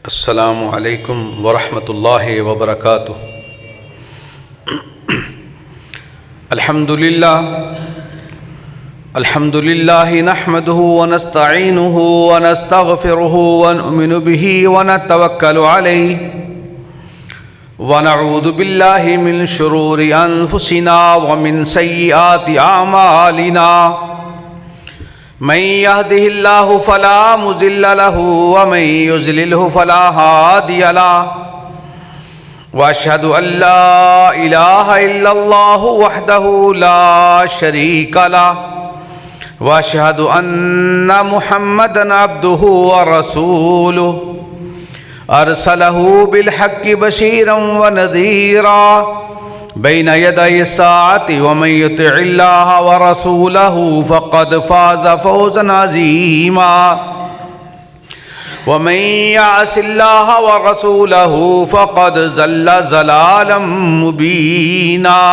السلام علیکم ورحمۃ اللہ وبرکاتہ۔ الحمد للہ نحمده ونستعینه ونستغفره ونؤمن به ونتوکل علیہ ونعوذ باللہ من شرور انفسنا ومن سیئات اعمالنا، من يهده الله فلا مضل له ومن يضلله فلا هادي له، واشهد ان لا اله الا الله وحده لا شريك له، واشهد ان محمدا عبده ورسوله، ارسله بالحق بشيرا ونذيرا بين يدي الساعة، ومن يطع الله ورسوله فقد فاز فوزا عظيما، ومن يعص الله ورسوله فقد ضل ضلالا مبينا.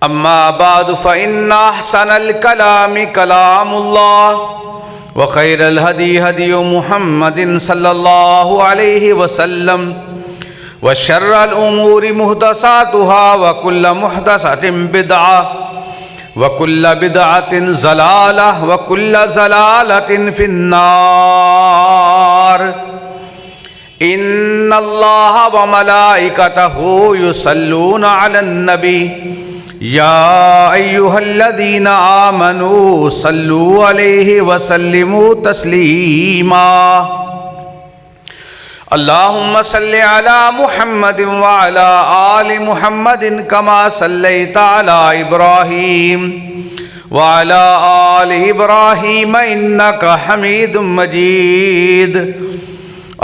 أما بعد فإن أحسن الكلام كلام الله، وخير الهدي هدي محمد صلى الله عليه وسلم، وشر الأمور محدثاتها وكل محدثة بدعة وكل بدعة ضلالة وكل ضلالة في النار. إن الله وملائكته يصلون على النبي يا أيها الذين آمنوا صلوا عليه وسلموا تسليما. اللهم صل على محمد وعلى آل محمد كما صليت على إبراهيم وعلى آل إبراهيم إنك حميد مجيد.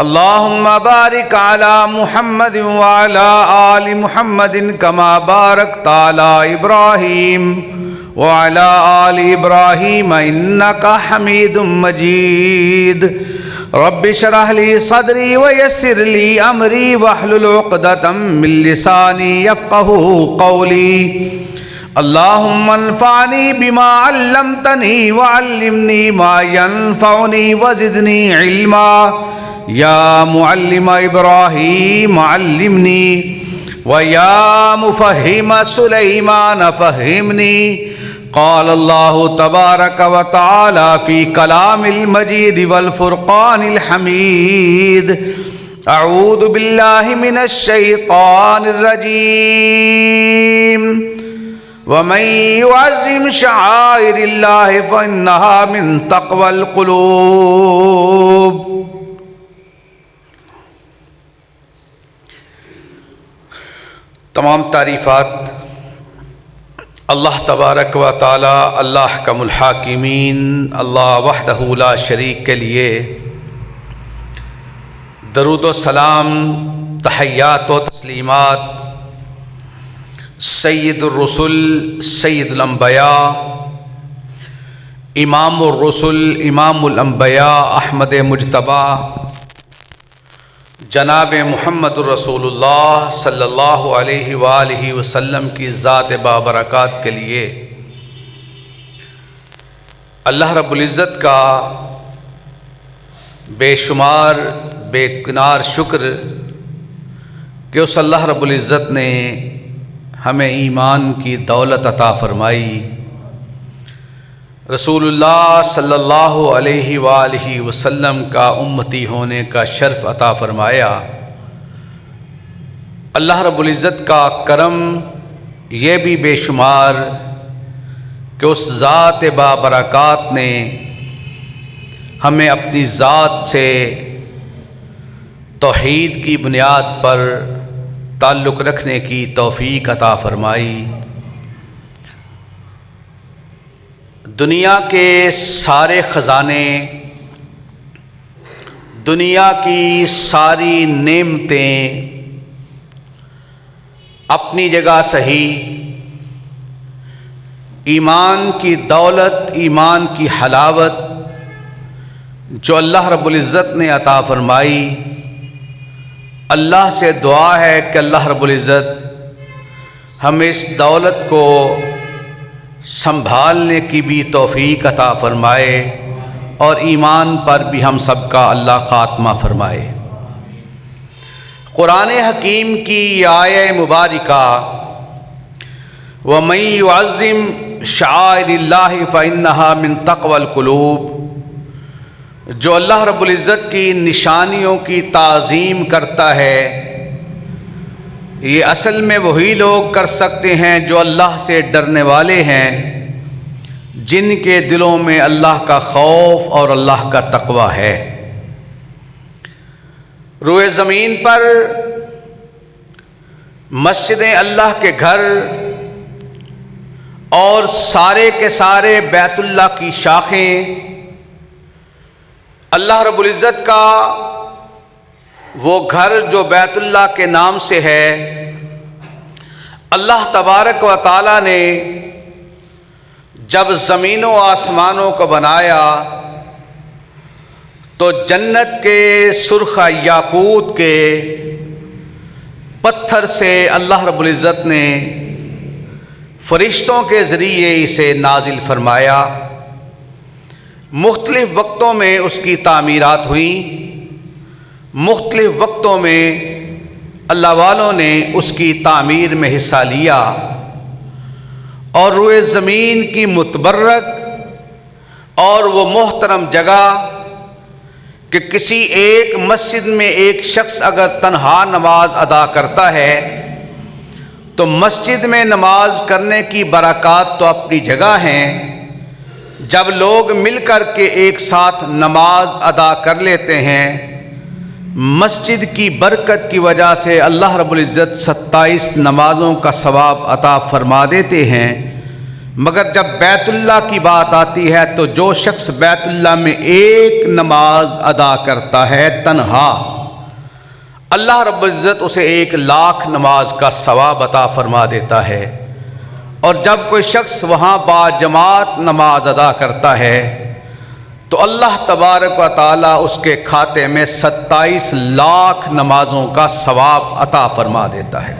اللهم بارك على محمد وعلى آل محمد كما باركت على إبراهيم وعلى آل إبراهيم إنك حميد مجيد. رب اشرح لي صدري ويسر لي امري واحلل عقدة من لساني يفقهوا قولي. اللهم انفعني بما علمتني وعلمني ما ينفعني وزدني علما. يا معلم ابراهيم علمني، ويا مفهم سليمان فهمني. قال الله تبارك وتعالى في كلام المجيد والفرقان الحميد. أعوذ بالله من الشيطان الرجيم. ومن يعظم شعائر الله فإنها من تقوى القلوب. تمام تعریفات اللہ تبارک و تعالی اللہ احکم الحاکمین اللہ وحدہ لا شریک کے لیے درود و سلام، تحیات و تسلیمات سید الرسل، سید الانبیاء، امام الرسل، امام الانبیاء، احمد مجتبی جناب محمد الرسول اللہ صلی اللہ علیہ وآلہ وسلم کی ذات بابرکات کے لیے اللہ رب العزت کا بے شمار بے کنار شکر کہ اس اللہ رب العزت نے ہمیں ایمان کی دولت عطا فرمائی، رسول اللہ صلی اللہ علیہ وآلہ وسلم کا امتی ہونے کا شرف عطا فرمایا. اللہ رب العزت کا کرم یہ بھی بے شمار کہ اس ذات بابرکات نے ہمیں اپنی ذات سے توحید کی بنیاد پر تعلق رکھنے کی توفیق عطا فرمائی. دنیا کے سارے خزانے، دنیا کی ساری نعمتیں اپنی جگہ صحیح، ایمان کی دولت، ایمان کی حلاوت جو اللہ رب العزت نے عطا فرمائی، اللہ سے دعا ہے کہ اللہ رب العزت ہمیں اس دولت کو سنبھالنے کی بھی توفیق عطا فرمائے، اور ایمان پر بھی ہم سب کا اللہ خاتمہ فرمائے۔ قرآن حکیم کی یہ آیہ مبارکہ وَمَن يُعَظِّمْ شَعَائِرَ اللَّهِ فَإِنَّهَا مِن تَقْوَى الْقُلُوبِ، جو اللہ رب العزت کی نشانیوں کی تعظیم کرتا ہے، یہ اصل میں وہی لوگ کر سکتے ہیں جو اللہ سے ڈرنے والے ہیں، جن کے دلوں میں اللہ کا خوف اور اللہ کا تقوی ہے۔ روئے زمین پر مسجدیں اللہ کے گھر اور سارے کے سارے بیت اللہ کی شاخیں اللہ رب العزت کا وہ گھر جو بیت اللہ کے نام سے ہے، اللہ تبارک و تعالی نے جب زمین و آسمانوں کو بنایا تو جنت کے سرخ یاقوت کے پتھر سے اللہ رب العزت نے فرشتوں کے ذریعے اسے نازل فرمایا۔ مختلف وقتوں میں اس کی تعمیرات ہوئیں، مختلف وقتوں میں اللہ والوں نے اس کی تعمیر میں حصہ لیا، اور روئے زمین کی متبرک اور وہ محترم جگہ کہ کسی ایک مسجد میں ایک شخص اگر تنہا نماز ادا کرتا ہے تو مسجد میں نماز کرنے کی برکات تو اپنی جگہ ہیں، جب لوگ مل کر کے ایک ساتھ نماز ادا کر لیتے ہیں، مسجد کی برکت کی وجہ سے اللہ رب العزت 27 نمازوں کا ثواب عطا فرما دیتے ہیں۔ مگر جب بیت اللہ کی بات آتی ہے تو جو شخص بیت اللہ میں ایک نماز ادا کرتا ہے تنہا، اللہ رب العزت اسے 1,00,000 نماز کا ثواب عطا فرما دیتا ہے، اور جب کوئی شخص وہاں باجماعت نماز ادا کرتا ہے تو اللہ تبارک و تعالی اس کے کھاتے میں 27,00,000 نمازوں کا ثواب عطا فرما دیتا ہے۔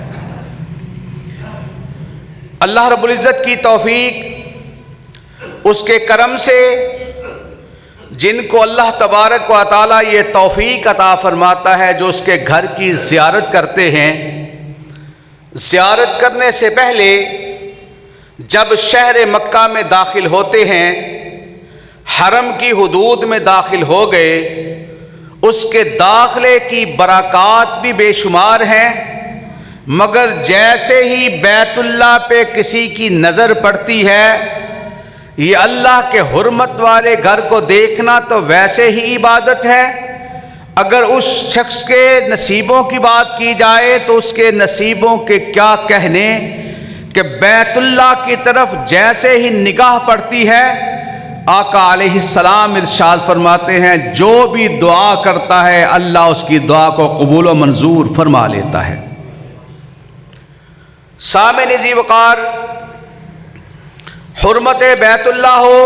اللہ رب العزت کی توفیق، اس کے کرم سے جن کو اللہ تبارک و تعالی یہ توفیق عطا فرماتا ہے، جو اس کے گھر کی زیارت کرتے ہیں، زیارت کرنے سے پہلے جب شہر مکہ میں داخل ہوتے ہیں، حرم کی حدود میں داخل ہو گئے، اس کے داخلے کی برکات بھی بے شمار ہیں، مگر جیسے ہی بیت اللہ پہ کسی کی نظر پڑتی ہے، یہ اللہ کے حرمت والے گھر کو دیکھنا تو ویسے ہی عبادت ہے۔ اگر اس شخص کے نصیبوں کی بات کی جائے تو اس کے نصیبوں کے کیا کہنے کہ بیت اللہ کی طرف جیسے ہی نگاہ پڑتی ہے، آقا علیہ السلام ارشاد فرماتے ہیں جو بھی دعا کرتا ہے اللہ اس کی دعا کو قبول و منظور فرما لیتا ہے۔ سامعین ذی وقار، حرمت بیت اللہ ہو،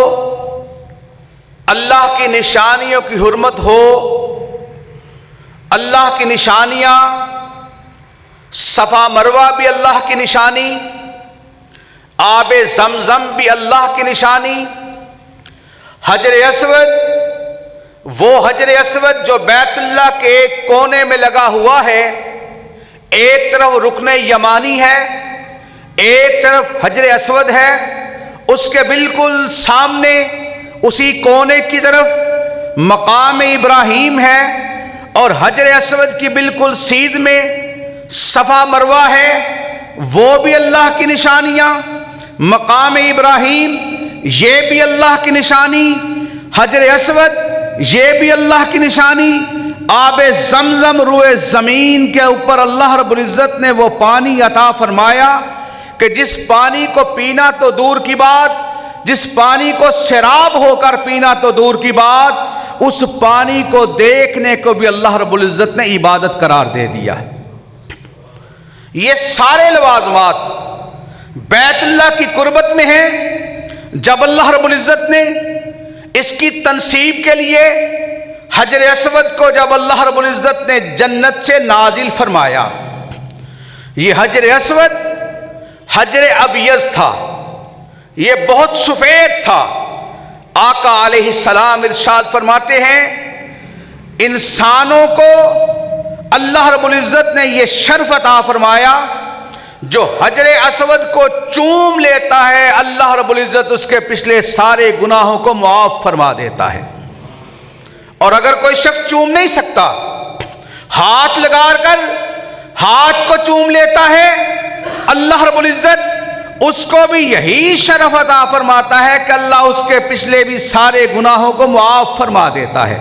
اللہ کی نشانیوں کی حرمت ہو، اللہ کی نشانیاں، صفا مروہ بھی اللہ کی نشانی، آب زمزم بھی اللہ کی نشانی، حجر اسود، وہ حجر اسود جو بیت اللہ کے ایک کونے میں لگا ہوا ہے، ایک طرف رکن یمانی ہے، ایک طرف حجر اسود ہے، اس کے بالکل سامنے اسی کونے کی طرف مقام ابراہیم ہے، اور حجر اسود کی بالکل سیدھ میں صفا مروہ ہے، وہ بھی اللہ کی نشانیاں، مقام ابراہیم یہ بھی اللہ کی نشانی، حجر اسود یہ بھی اللہ کی نشانی، آب زمزم روئے زمین کے اوپر اللہ رب العزت نے وہ پانی عطا فرمایا کہ جس پانی کو پینا تو دور کی بات، جس پانی کو سیراب ہو کر پینا تو دور کی بات، اس پانی کو دیکھنے کو بھی اللہ رب العزت نے عبادت قرار دے دیا ہے۔ یہ سارے لوازمات بیت اللہ کی قربت میں ہیں۔ جب اللہ رب العزت نے اس کی تنصیب کے لیے حجر اسود کو جب اللہ رب العزت نے جنت سے نازل فرمایا، یہ حجر اسود حجر ابیض تھا، یہ بہت سفید تھا، آقا علیہ السلام ارشاد فرماتے ہیں انسانوں کو اللہ رب العزت نے یہ شرف عطا فرمایا جو حجر اسود کو چوم لیتا ہے اللہ رب العزت اس کے پچھلے سارے گناہوں کو معاف فرما دیتا ہے. اور اگر کوئی شخص چوم نہیں سکتا، ہاتھ لگا کر ہاتھ کو چوم لیتا ہے، اللہ رب العزت اس کو بھی یہی شرف عطا فرماتا ہے کہ اللہ اس کے پچھلے بھی سارے گناہوں کو معاف فرما دیتا ہے.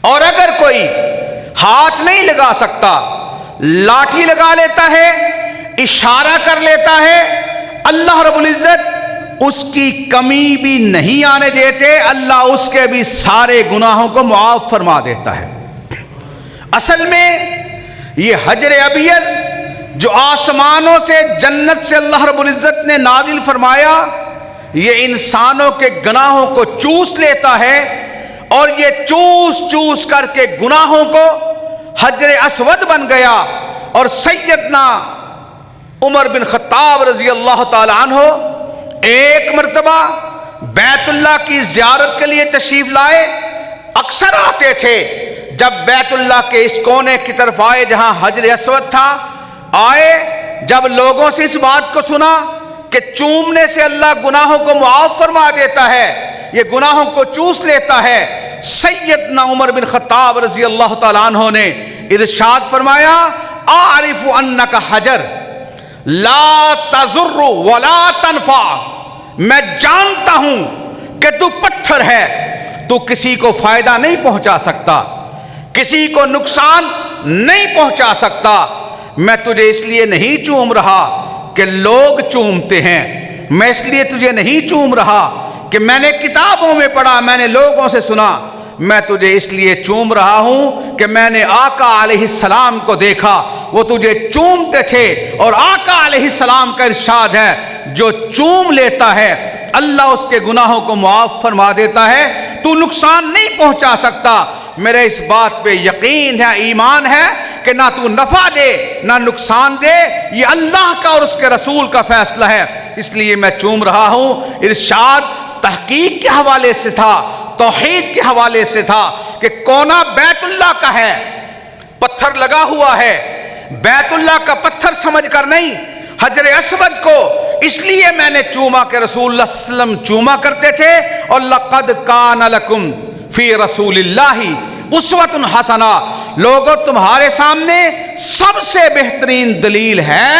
اور اگر کوئی ہاتھ نہیں لگا سکتا، لاٹھی لگا لیتا ہے، اشارہ کر لیتا ہے، اللہ رب العزت اس کی کمی بھی نہیں آنے دیتے، اللہ اس کے بھی سارے گناہوں کو معاف فرما دیتا ہے. اصل میں یہ حجر ابیض جو آسمانوں سے جنت سے اللہ رب العزت نے نازل فرمایا، یہ انسانوں کے گناہوں کو چوس لیتا ہے اور یہ چوس چوس کر کے گناہوں کو حجر اسود بن گیا. اور سیدنا عمر بن خطاب رضی اللہ تعالی عنہ ایک مرتبہ بیت اللہ کی زیارت کے لیے تشریف لائے. اکثر آتے تھے، جب بیت اللہ کے اس کونے کی طرف آئے جہاں حجر اسود تھا، آئے جب لوگوں سے اس بات کو سنا کہ چومنے سے اللہ گناہوں کو معاف فرما دیتا ہے، یہ گناہوں کو چوس لیتا ہے، سیدنا عمر بن خطاب رضی اللہ تعالیٰ عنہ نے ارشاد فرمایا اعرف انک حجر لا تضر ولا تنفع، میں جانتا ہوں کہ تو پتھر ہے، تو کسی کو فائدہ نہیں پہنچا سکتا، کسی کو نقصان نہیں پہنچا سکتا. میں تجھے اس لیے نہیں چوم رہا کہ لوگ چومتے ہیں، میں اس لیے تجھے نہیں چوم رہا کہ میں نے کتابوں میں پڑھا، میں نے لوگوں سے سنا، میں تجھے اس لیے چوم رہا ہوں کہ میں نے آقا علیہ السلام کو دیکھا، وہ تجھے چومتے تھے. اور آقا علیہ السلام کا ارشاد ہے جو چوم لیتا ہے اللہ اس کے گناہوں کو معاف فرما دیتا ہے، تو نقصان نہیں پہنچا سکتا. میرے اس بات پہ یقین ہے، ایمان ہے کہ نہ تو نفع دے نہ نقصان دے، یہ اللہ کا اور اس کے رسول کا فیصلہ ہے، اس لیے میں چوم رہا ہوں. ارشاد تحقیق کے حوالے سے تھا، توحید کے حوالے سے تھا کہ کونا بیت اللہ کا ہے، پتھر لگا ہوا ہے، بیت اللہ کا پتھر سمجھ کر نہیں، حجر اسود کو اس لیے میں نے چوما کہ رسول اللہ صلی اللہ علیہ وسلم چوما کرتے تھے. اور لقد کان لکم فی رسول اللہ اسوۃ حسنہ، لوگوں تمہارے سامنے سب سے بہترین دلیل ہے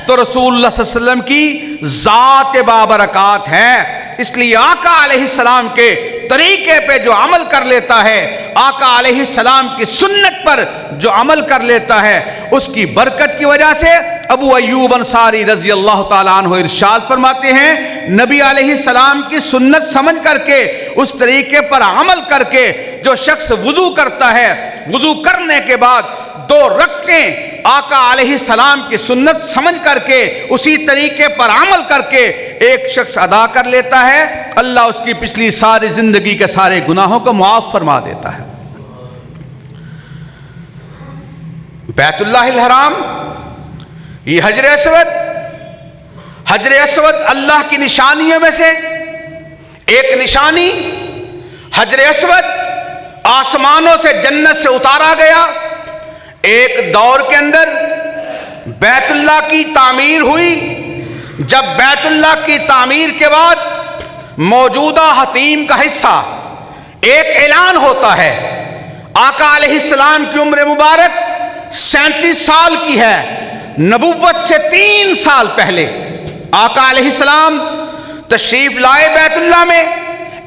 تو رسول اللہ صلی اللہ علیہ وسلم کی ذات بابرکات ہے. اس لیے آقا علیہ السلام کے طریقے پہ جو عمل کر لیتا ہے، آقا علیہ السلام کی سنت پر جو عمل کر لیتا ہے، اس کی برکت کی وجہ سے ابو ایوب انصاری رضی اللہ تعالیٰ عنہ ارشاد فرماتے ہیں نبی علیہ السلام کی سنت سمجھ کر کے اس طریقے پر عمل کر کے جو شخص وضو کرتا ہے، وضو کرنے کے بعد 2 رکعتیں آقا علیہ السلام کی سنت سمجھ کر کے اسی طریقے پر عمل کر کے ایک شخص ادا کر لیتا ہے، اللہ اس کی پچھلی ساری زندگی کے سارے گناہوں کو معاف فرما دیتا ہے. بیت اللہ الحرام، یہ حجر اسود اللہ کی نشانیوں میں سے ایک نشانی. حجر اسود آسمانوں سے جنت سے اتارا گیا. ایک دور کے اندر بیت اللہ کی تعمیر ہوئی. جب بیت اللہ کی تعمیر کے بعد موجودہ حتیم کا حصہ ایک اعلان ہوتا ہے. آقا علیہ السلام کی عمر مبارک 37 سال کی ہے، نبوت سے 3 سال پہلے آقا علیہ السلام تشریف لائے بیت اللہ میں.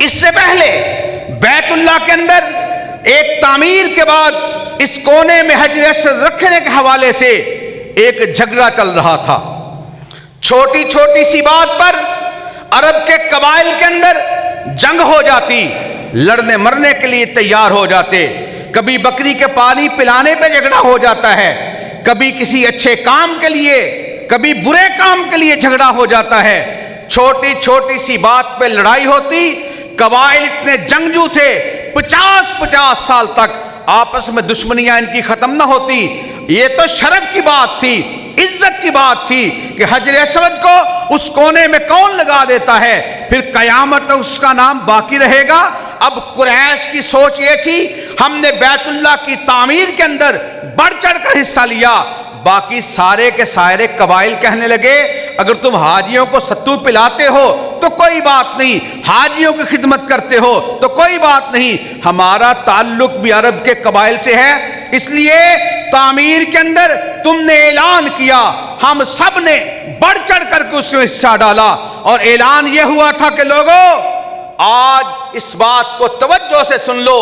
اس سے پہلے بیت اللہ کے اندر ایک تعمیر کے بعد اس کونے میں حجر اسود رکھنے کے حوالے سے ایک جھگڑا چل رہا تھا. چھوٹی چھوٹی سی بات پر عرب کے قبائل کے اندر جنگ ہو جاتی، لڑنے مرنے کے لیے تیار ہو جاتے. کبھی بکری کے پانی پلانے پہ جھگڑا ہو جاتا ہے، کبھی کسی اچھے کام کے لیے، کبھی برے کام کے لیے جھگڑا ہو جاتا ہے. چھوٹی چھوٹی سی بات پہ لڑائی ہوتی. قبائل اتنے جنگجو تھے، 50 سال تک آپس میں دشمنیاں ان کی ختم نہ ہوتی. یہ تو شرف کی بات تھی عزت کی بات تھی کہ حجر اسود کو اس کونے میں کون لگا دیتا ہے، پھر قیامت تک اس کا نام باقی رہے گا۔ اب قریش کی سوچ یہ تھی ہم نے بیت اللہ کی تعمیر کے اندر بڑھ چڑھ کر حصہ لیا، باقی سارے کے سارے قبائل کہنے لگے اگر تم حاجیوں کو ستو پلاتے ہو تو کوئی بات نہیں، حاجیوں کی خدمت کرتے ہو تو کوئی بات نہیں، ہمارا تعلق بھی عرب کے قبائل سے ہے، اس لیے تعمیر کے اندر تم نے اعلان کیا، ہم سب نے بڑھ چڑھ کر کے اس میں حصہ ڈالا، اور اعلان یہ ہوا تھا کہ لوگوں آج اس بات کو توجہ سے سن لو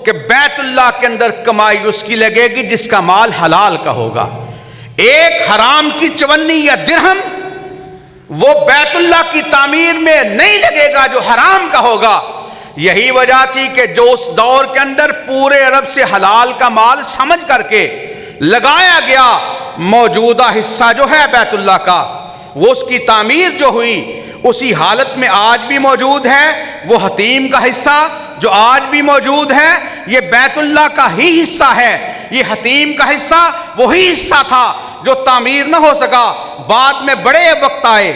کہ بیت اللہ کے اندر کمائی اس کی لگے گی جس کا مال حلال کا ہوگا، ایک حرام کی چونی یا درہم وہ بیت اللہ کی تعمیر میں نہیں لگے گا جو حرام کا ہوگا۔ یہی وجہ تھی کہ جو اس دور کے اندر پورے عرب سے حلال کا مال سمجھ کر کے لگایا گیا، موجودہ حصہ جو ہے بیت اللہ کا وہ اس کی تعمیر جو ہوئی اسی حالت میں آج بھی موجود ہے، وہ حتیم کا حصہ جو آج بھی موجود ہے یہ بیت اللہ کا ہی حصہ ہے، یہ حتیم کا حصہ وہی حصہ تھا جو تعمیر نہ ہو سکا، بعد میں بڑے وقت آئے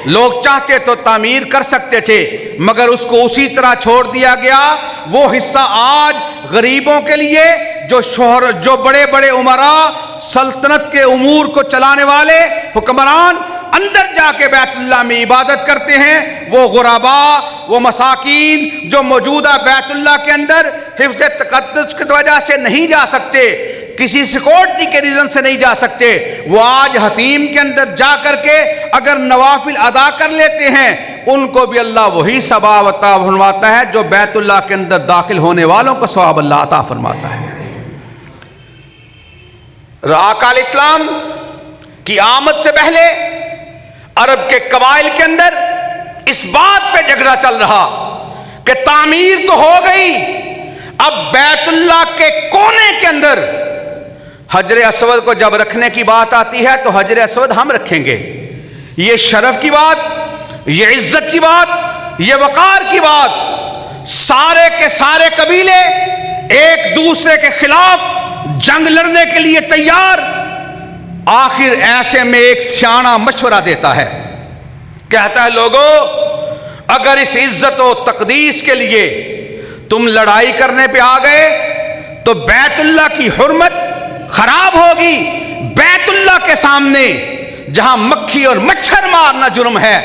لوگ چاہتے تو تعمیر کر سکتے تھے مگر اس کو اسی طرح چھوڑ دیا گیا، وہ حصہ آج غریبوں کے لیے جو بڑے بڑے امراء سلطنت کے امور کو چلانے والے حکمران اندر جا کے بیت اللہ میں عبادت کرتے ہیں، وہ غرباء وہ مساکین جو موجودہ بیت اللہ کے اندر حفظ تقدس کی وجہ سے نہیں جا سکتے، کسی سیکورٹی کے ریزن سے نہیں جا سکتے، وہ آج حتیم کے اندر جا کر کے اگر نوافل ادا کر لیتے ہیں ان کو بھی اللہ وہی ثواب عطا فرماتا ہے جو بیت اللہ کے اندر داخل ہونے والوں کو ثواب اللہ عطا فرماتا ہے۔ آقا علیہ السلام کی آمد سے پہلے عرب کے قبائل کے اندر اس بات پہ جھگڑا چل رہا کہ تعمیر تو ہو گئی، اب بیت اللہ کے کونے کے اندر حجر اسود کو جب رکھنے کی بات آتی ہے تو حجر اسود ہم رکھیں گے، یہ شرف کی بات، یہ عزت کی بات، یہ وقار کی بات، سارے کے سارے قبیلے ایک دوسرے کے خلاف جنگ لڑنے کے لیے تیار، آخر ایسے میں ایک سیاںا مشورہ دیتا ہے، کہتا ہے لوگوں اگر اس عزت و تقدیس کے لیے تم لڑائی کرنے پہ آ گئے تو بیت اللہ کی حرمت خراب ہوگی، بیت اللہ کے سامنے جہاں مکھی اور مچھر مارنا جرم ہے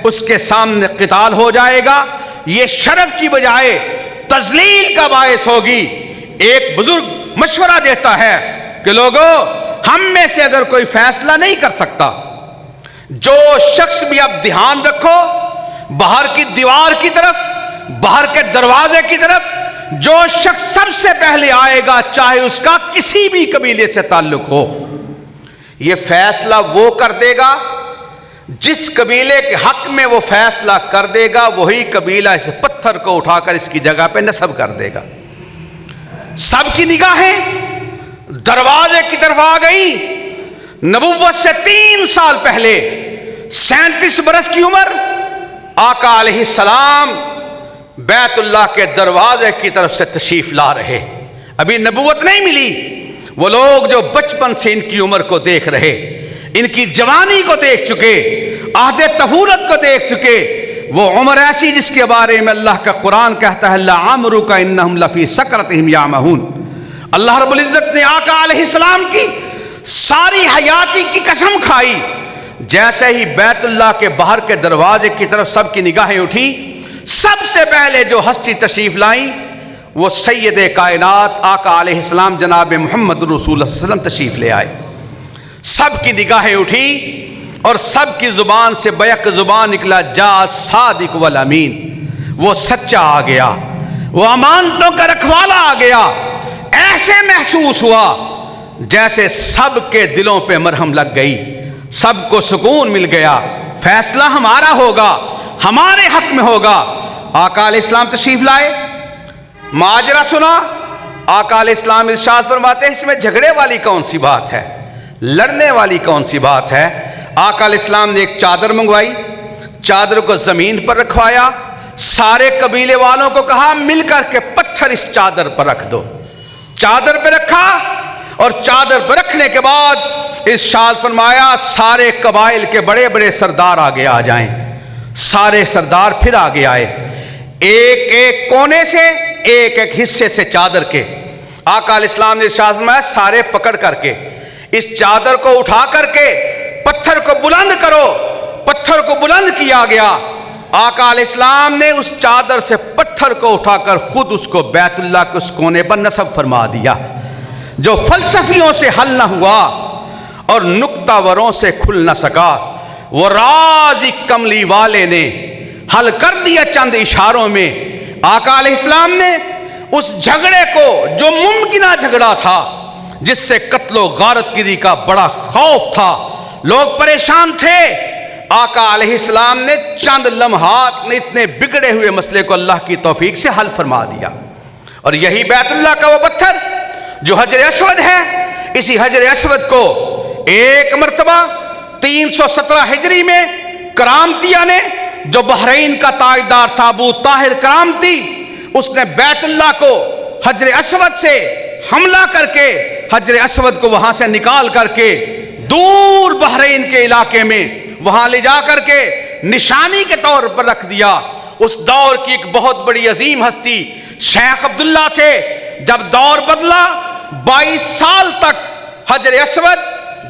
اس کے سامنے قتال ہو جائے گا، یہ شرف کی بجائے تذلیل کا باعث ہوگی۔ ایک بزرگ مشورہ دیتا ہے کہ لوگوں ہم میں سے اگر کوئی فیصلہ نہیں کر سکتا، جو شخص بھی اب دھیان رکھو باہر کی دیوار کی طرف، باہر کے دروازے کی طرف جو شخص سب سے پہلے آئے گا چاہے اس کا کسی بھی قبیلے سے تعلق ہو، یہ فیصلہ وہ کر دے گا جس قبیلے کے حق میں وہ فیصلہ کر دے گا وہی قبیلہ اس پتھر کو اٹھا کر اس کی جگہ پہ نصب کر دے گا۔ سب کی نگاہیں دروازے کی طرف آ گئی، نبوت سے 3 سال پہلے 37 برس کی عمر آقا علیہ السلام بیت اللہ کے دروازے کی طرف سے تشریف لا رہے، ابھی نبوت نہیں ملی، وہ لوگ جو بچپن سے ان کی عمر کو دیکھ رہے، ان کی جوانی کو دیکھ چکے، عہد طفولت کو دیکھ چکے، وہ عمر ایسی جس کے بارے میں اللہ کا قرآن کہتا ہے لعمرک انہم لفی سکرتہم یعمہون۔ اللہ رب العزت نے آقا علیہ السلام کی ساری حیاتی کی قسم کھائی، جیسے ہی بیت اللہ کے باہر کے دروازے کی طرف سب کی نگاہیں اٹھی، سب سے پہلے جو ہستی تشریف لائیں وہ سید کائنات آقا علیہ السلام جناب محمد رسول اللہ صلی اللہ علیہ وسلم تشریف لے آئے، سب کی نگاہیں اٹھی اور سب کی زبان سے بیک زبان نکلا جا صادق والامین، وہ سچا آ گیا، وہ امانتوں کا رکھوالا آ گیا، ایسے محسوس ہوا جیسے سب کے دلوں پہ مرہم لگ گئی، سب کو سکون مل گیا، فیصلہ ہمارا ہوگا، ہمارے حق میں ہوگا۔ آقا علیہ السلام تشریف لائے، ماجرہ سنا، آقا علیہ السلام ارشاد فرماتے ہیں اس میں جھگڑے والی کون سی بات ہے، لڑنے والی کون سی بات ہے۔ آقا علیہ السلام نے ایک چادر منگوائی، چادر کو زمین پر رکھوایا، سارے قبیلے والوں کو کہا مل کر کے پتھر اس چادر پر رکھ دو، چادر پہ رکھا، اور چادر پر رکھنے کے بعد ارشاد فرمایا سارے قبائل کے بڑے بڑے سردار آگے آ جائیں. سارے سردار پھر آگے آئے, ایک ایک کونے سے, ایک ایک حصے سے چادر کے. آقا علیہ السلام نے ارشاد فرمایا سارے پکڑ کر کے اس چادر کو اٹھا کر کے پتھر کو بلند کرو. پتھر کو بلند کیا گیا. آقا علیہ السلام نے اس چادر سے پتھر کو اٹھا کر خود اس کو بیت اللہ کے اس کونے پر نصب فرما دیا. جو فلسفیوں سے حل نہ ہوا اور نکتہ وروں سے کھل نہ سکا, وہ راز کملی والے نے حل کر دیا چند اشاروں میں. آقا علیہ السلام نے اس جھگڑے کو, جو ممکنہ جھگڑا تھا, جس سے قتل و غارت گری کا بڑا خوف تھا, لوگ پریشان تھے, آقا علیہ السلام نے چند لمحات میں اتنے بگڑے ہوئے مسئلے کو اللہ کی توفیق سے حل فرما دیا. اور یہی بیت اللہ کا وہ پتھر جو حجر اسود ہے, اسی حجر اسود کو ایک مرتبہ 317 ہجری میں کرامتیہ نے, جو بحرین کا تاجدار تھا ابو طاہر کرامتی, اس نے بیت اللہ کو حجر اسود سے حملہ کر کے حجر اسود کو وہاں سے نکال کر کے دور بحرین کے علاقے میں وہاں لے جا کر کے نشانی کے طور پر رکھ دیا. اس دور کی ایک بہت بڑی عظیم ہستی شیخ عبداللہ تھے. جب دور بدلا 22 سال تک حجر اسود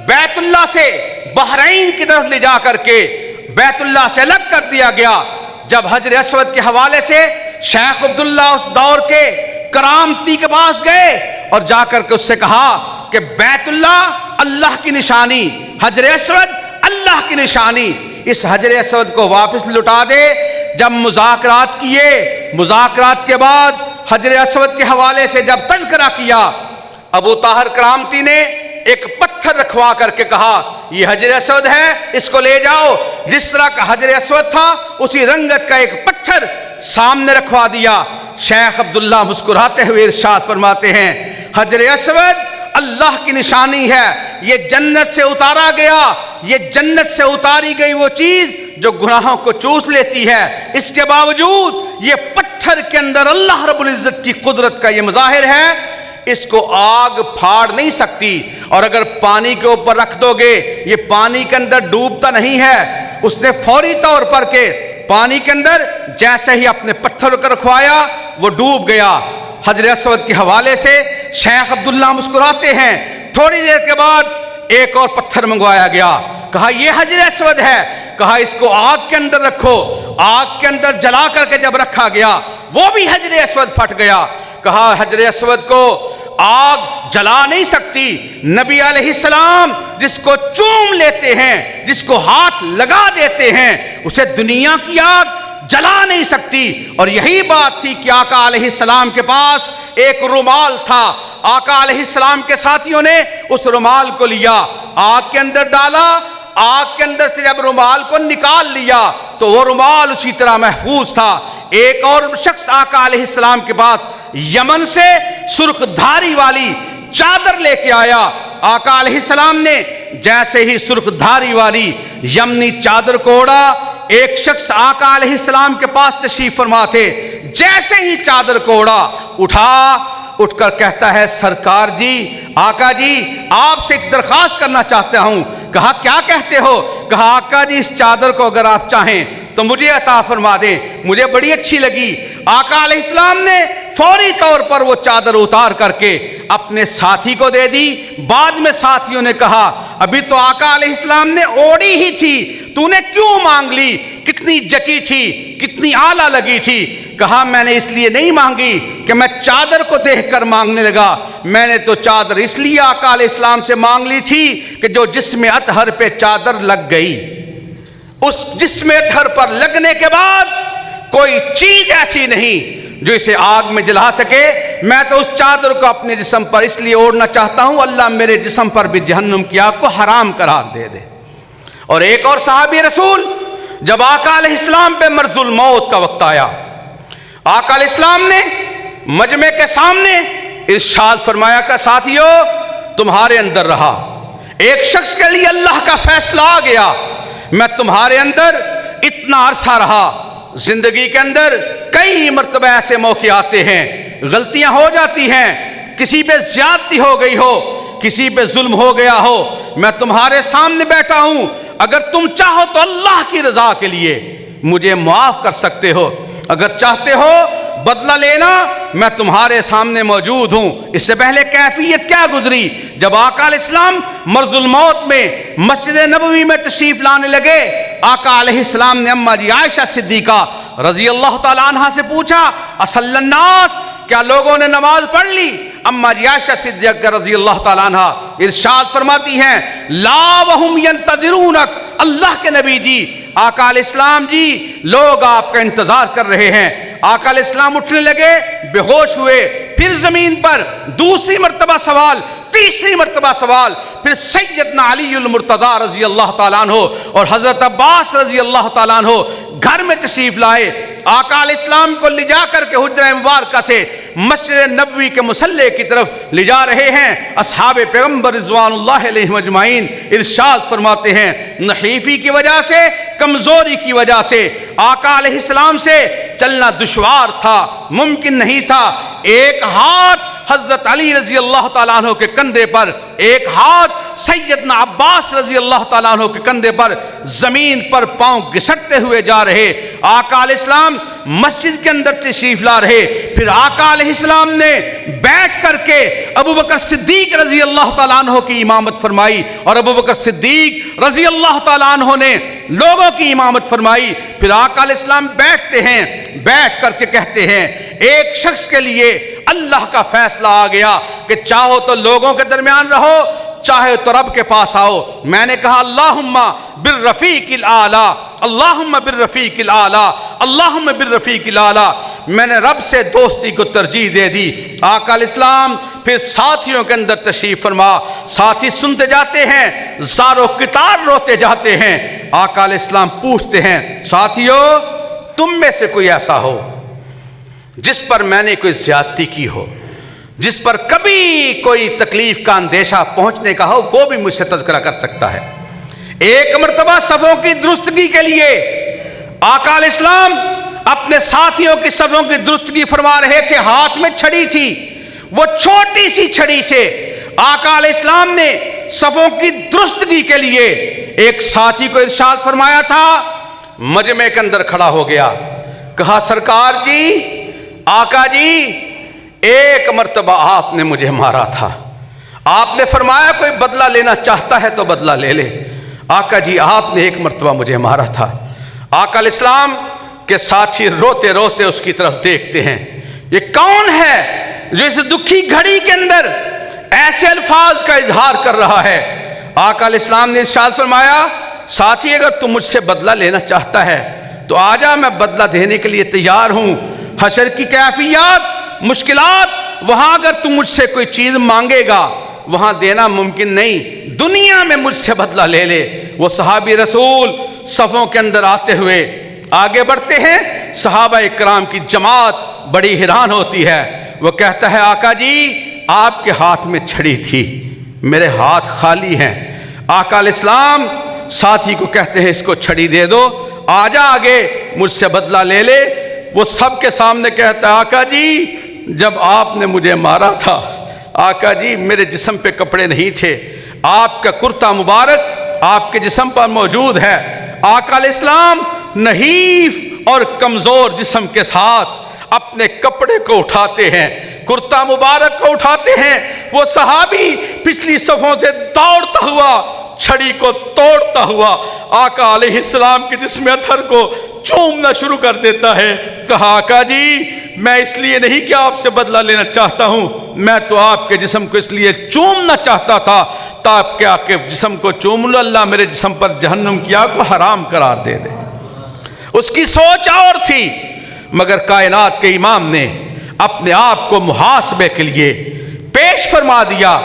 بیت اللہ سے بحرین کی طرف لے جا کر کے بیت اللہ سے الگ کر دیا گیا. جب حجر اسود کے حوالے سے شیخ عبداللہ اس دور کے کرامتی کے پاس گئے اور جا کر کے اس سے کہا کہ بیت اللہ اللہ کی نشانی, حجر اسود اللہ کی نشانی, اس حجر اسود کو واپس لٹا دے. جب مذاکرات کیے, مذاکرات کے بعد حجر اسود کے حوالے سے جب تذکرہ کیا, ابو طاہر کرامتی نے ایک پتھر رکھوا کر کے کہا یہ حجر اسود ہے, اس کو لے جاؤ. جس طرح کا حجر اسود تھا اسی رنگت کا ایک پتھر سامنے رکھوا دیا. شیخ عبداللہ مسکراتے ہوئے ارشاد فرماتے ہیں حجر اسود اللہ کی نشانی ہے, یہ جنت سے اتارا گیا, یہ جنت سے اتاری گئی وہ چیز جو گناہوں کو چوس لیتی ہے. اس کے باوجود یہ پتھر کے اندر اللہ رب العزت کی قدرت کا یہ مظاہر ہے, اس کو آگ پھاڑ نہیں سکتی. اور اگر پانی کے اوپر رکھ دو گے, یہ پانی کے اندر ڈوبتا نہیں ہے. اس نے فوری طور پر کے پانی کے اندر جیسے ہی اپنے پتھر کو رکھوایا وہ ڈوب گیا. حجر اسود کے حوالے سے شیخ عبداللہ مسکراتے ہیں. تھوڑی دیر کے بعد ایک اور پتھر منگوایا گیا, کہا یہ حجر اسود ہے, کہا اس کو آگ کے اندر رکھو. آگ کے اندر جلا کر کے جب رکھا گیا وہ بھی حجر اسود پھٹ گیا. کہا حجر اسود کو آگ جلا نہیں سکتی. نبی علیہ السلام جس کو چوم لیتے ہیں, جس کو ہاتھ لگا دیتے ہیں, اسے دنیا کی آگ جلا نہیں سکتی. اور یہی بات تھی کہ آقا علیہ السلام کے پاس ایک رومال تھا. آقا علیہ السلام کے ساتھیوں نے اس رومال کو لیا, آگ کے اندر ڈالا, آگ کے اندر سے جب رومال کو نکال لیا تو وہ رومال اسی طرح محفوظ تھا. ایک اور شخص آقا علیہ السلام کے پاس یمن سے سرخ دھاری والی چادر لے کے آیا. آقا علیہ السلام نے جیسے ہی سرخ دھاری والی یمنی چادر کو اوڑھا, ایک شخص آقا علیہ السلام کے پاس تشریف فرما تھے, جیسے ہی چادر کو اٹھ کر کہتا ہے سرکار جی, آقا جی آپ سے ایک درخواست کرنا چاہتا ہوں. کہا کیا کہتے ہو؟ کہا آقا جی اس چادر کو اگر آپ چاہیں تو مجھے عطا فرما دیں, مجھے بڑی اچھی لگی. آقا علیہ السلام نے فوری طور پر وہ چادر اتار کر کے اپنے ساتھی کو دے دی. بعد میں ساتھیوں نے کہا ابھی تو آقا علیہ السلام نے اوڑی ہی تھی, تو نے کیوں مانگ لی؟ کتنی جچی تھی, کتنی اعلیٰ لگی تھی. کہا میں نے اس لیے نہیں مانگی کہ میں چادر کو دیکھ کر مانگنے لگا, میں نے تو چادر اس لیے آقا علیہ السلام سے مانگ لی تھی کہ جو جسم اطہر پہ چادر لگ گئی, اس جسم اطہر پر لگنے کے بعد کوئی چیز ایسی نہیں جو اسے آگ میں جلا سکے. میں تو اس چادر کو اپنے جسم پر اس لیے اوڑھنا چاہتا ہوں اللہ میرے جسم پر بھی جہنم کی آگ کو حرام قرار دے دے. اور ایک اور صحابی رسول جب آقا علیہ السلام پہ مرض الموت کا وقت آیا, آقا علیہ السلام نے مجمع کے سامنے ارشاد فرمایا کہ ساتھیو تمہارے اندر رہا, ایک شخص کے لیے اللہ کا فیصلہ آ گیا, میں تمہارے اندر اتنا عرصہ رہا. زندگی کے اندر کئی مرتبہ ایسے موقع آتے ہیں, غلطیاں ہو جاتی ہیں, کسی پہ زیادتی ہو گئی ہو, کسی پہ ظلم ہو گیا ہو, میں تمہارے سامنے بیٹھا ہوں، اگر تم چاہو تو اللہ کی رضا کے لیے مجھے معاف کر سکتے ہو، اگر چاہتے ہو بدلہ لینا میں تمہارے سامنے موجود ہوں۔ اس سے پہلے کیفیت کیا گزری؟ جب آقا علیہ السلام مرض الموت میں مسجد نبوی میں تشریف لانے لگے، آقا علیہ السلام نے اماں جی عائشہ صدیقہ رضی اللہ تعالیٰ عنہا سے پوچھا اصلی الناس، کیا لوگوں نے نماز پڑھ لی؟ اماں جی عائشہ صدیقہ رضی اللہ تعالیٰ عنہا ارشاد فرماتی ہیں لا وہم ینتظرونک، اللہ کے نبی جی، آقا علیہ السلام جی لوگ آپ کا انتظار کر رہے ہیں۔ آقا علیہ السلام اٹھنے لگے، بے ہوش ہوئے، پھر زمین پر دوسری مرتبہ سوال، تیسری مرتبہ سوال، پھر سیدنا علی المرتضی رضی اللہ تعالیٰ عنہ اور حضرت عباس رضی اللہ تعالیٰ عنہ گھر میں تشریف لائے۔ آقا علیہ السلام کو لے جا کر کے حجرہ مبارکہ سے مسجد نبوی کے مصلی کی طرف لے جا رہے ہیں۔ اصحاب پیغمبر رضوان اللہ علیہم اجمعین ارشاد فرماتے ہیں نحیفی کی وجہ سے، کمزوری کی وجہ سے آقا علیہ السلام سے چلنا دشوار تھا، ممکن نہیں تھا۔ ایک ہاتھ حضرت علی رضی اللہ تعالیٰ عنہ کے کندھے پر، ایک ہاتھ سیدنا عباس رضی اللہ تعالیٰ عنہ کے کندھے پر، زمین پر پاؤں گھسٹتے ہوئے جا رہے۔ آقا علیہ السلام مسجد کے اندر تشریف لا رہے، پھر آقا علیہ السلام نے بیٹھ کر کے ابو بکر صدیق رضی اللہ تعالیٰ عنہ کی امامت فرمائی، اور ابو بکر صدیق رضی اللہ تعالیٰ عنہ نے لوگوں کی امامت فرمائی۔ پھر آقا علیہ السلام بیٹھتے ہیں، بیٹھ کر کے کہتے ہیں ایک شخص کے لیے اللہ کا فیصلہ آ گیا کہ چاہو تو لوگوں کے درمیان رہو، چاہے تو رب کے پاس آؤ۔ میں نے کہا اللہم بالرفیق الاعلی، اللہم بالرفیق الاعلی، اللہم بالرفیق الاعلی۔ میں نے رب سے دوستی کو ترجیح دے دی۔ آقا علیہ السلام پھر ساتھیوں کے اندر تشریف فرما، ساتھی سنتے جاتے ہیں، زارو کتار روتے جاتے ہیں۔ آقا علیہ السلام پوچھتے ہیں ساتھیو تم میں سے کوئی ایسا ہو جس پر میں نے کوئی زیادتی کی ہو، جس پر کبھی کوئی تکلیف کا اندیشہ پہنچنے کا ہو، وہ بھی مجھ سے تذکرہ کر سکتا ہے۔ ایک مرتبہ صفوں کی درستگی کے لیے آقا علیہ السلام اپنے ساتھیوں کی صفوں کی درستگی فرما رہے تھے، ہاتھ میں چھڑی تھی، وہ چھوٹی سی چھڑی سے آقا علیہ السلام نے صفوں کی درستگی کے لیے ایک ساتھی کو ارشاد فرمایا تھا، مجمع کے اندر کھڑا ہو گیا، کہا سرکار جی، آقا جی ایک مرتبہ آپ نے مجھے مارا تھا، آپ نے فرمایا کوئی بدلہ لینا چاہتا ہے تو بدلہ لے لے۔ آقا جی آپ نے ایک مرتبہ مجھے مارا تھا۔ آقا علیہ السلام کے ساتھی روتے روتے اس کی طرف دیکھتے ہیں، یہ کون ہے جو اس دکھی گھڑی کے اندر ایسے الفاظ کا اظہار کر رہا ہے؟ آقا علیہ السلام نے ارشاد فرمایا ساتھی اگر تم مجھ سے بدلہ لینا چاہتا ہے تو آجا، میں بدلہ دینے کے لیے تیار ہوں۔ حشر کی کیفیات، مشکلات، وہاں اگر تم مجھ سے کوئی چیز مانگے گا وہاں دینا ممکن نہیں، دنیا میں مجھ سے بدلہ لے لے۔ وہ صحابی رسول صفوں کے اندر آتے ہوئے آگے بڑھتے ہیں، صحابہ اکرام کی جماعت بڑی حیران ہوتی ہے۔ وہ کہتا ہے آقا جی آپ کے ہاتھ میں چھڑی تھی، میرے ہاتھ خالی ہیں۔ آقا علیہ السلام ساتھی کو کہتے ہیں اس کو چھڑی دے دو، آجا آگے مجھ سے بدلہ لے لے۔ وہ سب کے سامنے کہتا ہے آقا جی جب آپ نے مجھے مارا تھا آقا جی میرے جسم پہ کپڑے نہیں تھے، آپ کا کرتا مبارک آپ کے جسم پر موجود ہے۔ آقا علیہ السلام نحیف اور کمزور جسم کے ساتھ اپنے کپڑے کو اٹھاتے ہیں، کرتا مبارک کو اٹھاتے ہیں۔ وہ صحابی پچھلی صفوں سے دوڑتا ہوا چھڑی کو توڑتا ہوا آقا علیہ السلام کے جسم اطہر کو چومنا شروع کر دیتا ہے۔ کہا آقا جی میں اس لیے نہیں کہ آپ سے بدلہ لینا چاہتا ہوں، میں تو آپ کے جسم کو اس لیے چومنا چاہتا تھا تاکہ آپ کے جسم کو چوم لو، اللہ میرے جسم پر جہنم کی آگ کو حرام قرار دے دے۔ اس کی سوچ اور تھی، مگر کائنات کے امام نے اپنے آپ کو محاسبے کے لیے پیش فرما دیا۔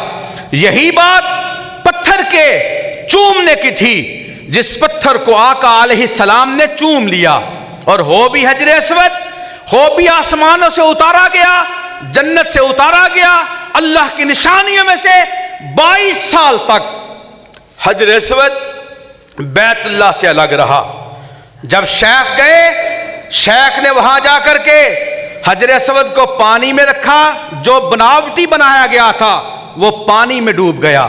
یہی بات پتھر کے چومنے کی تھی، جس پتھر کو آقا علیہ السلام نے چوم لیا، اور ہو بھی حجر اسود، ہو بھی آسمانوں سے اتارا گیا، جنت سے اتارا گیا، اللہ کی نشانیوں میں سے 22 سال تک حجر اسود بیت اللہ سے الگ رہا۔ جب شیخ گئے، شیخ نے وہاں جا کر کے حجر اسود کو پانی میں رکھا، جو بناوٹی بنایا گیا تھا وہ پانی میں ڈوب گیا۔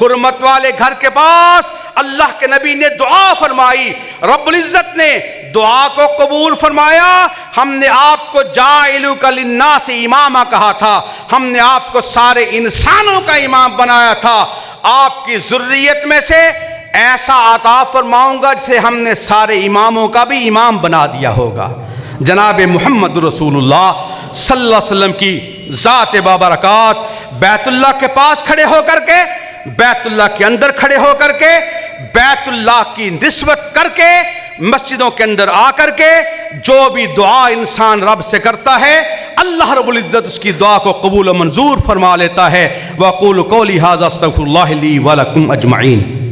حرمت والے گھر کے پاس اللہ کے نبی نے دعا فرمائی، رب العزت نے دعا کو قبول فرمایا۔ ہم نے آپ کو جاعلک للناس امامہ کہا تھا، ہم نے آپ کو سارے انسانوں کا امام بنایا تھا، آپ کی ذریت میں سے ایسا عطا فرماؤں گا جسے ہم نے سارے اماموں کا بھی امام بنا دیا ہوگا۔ جناب محمد رسول اللہ صلی اللہ علیہ وسلم کی ذات بابرکات بیت اللہ کے پاس کھڑے ہو کر کے، بیت اللہ کے اندر کھڑے ہو کر کے، بیت اللہ کی نسبت کر کے، مسجدوں کے اندر آ کر کے جو بھی دعا انسان رب سے کرتا ہے اللہ رب العزت اس کی دعا کو قبول و منظور فرما لیتا ہے۔ وَأَقُولُ قَوْلِي هَذَا أَسْتَغْفِرُ اللَّهَ لِي وَلَكُمْ أَجْمَعِينَ۔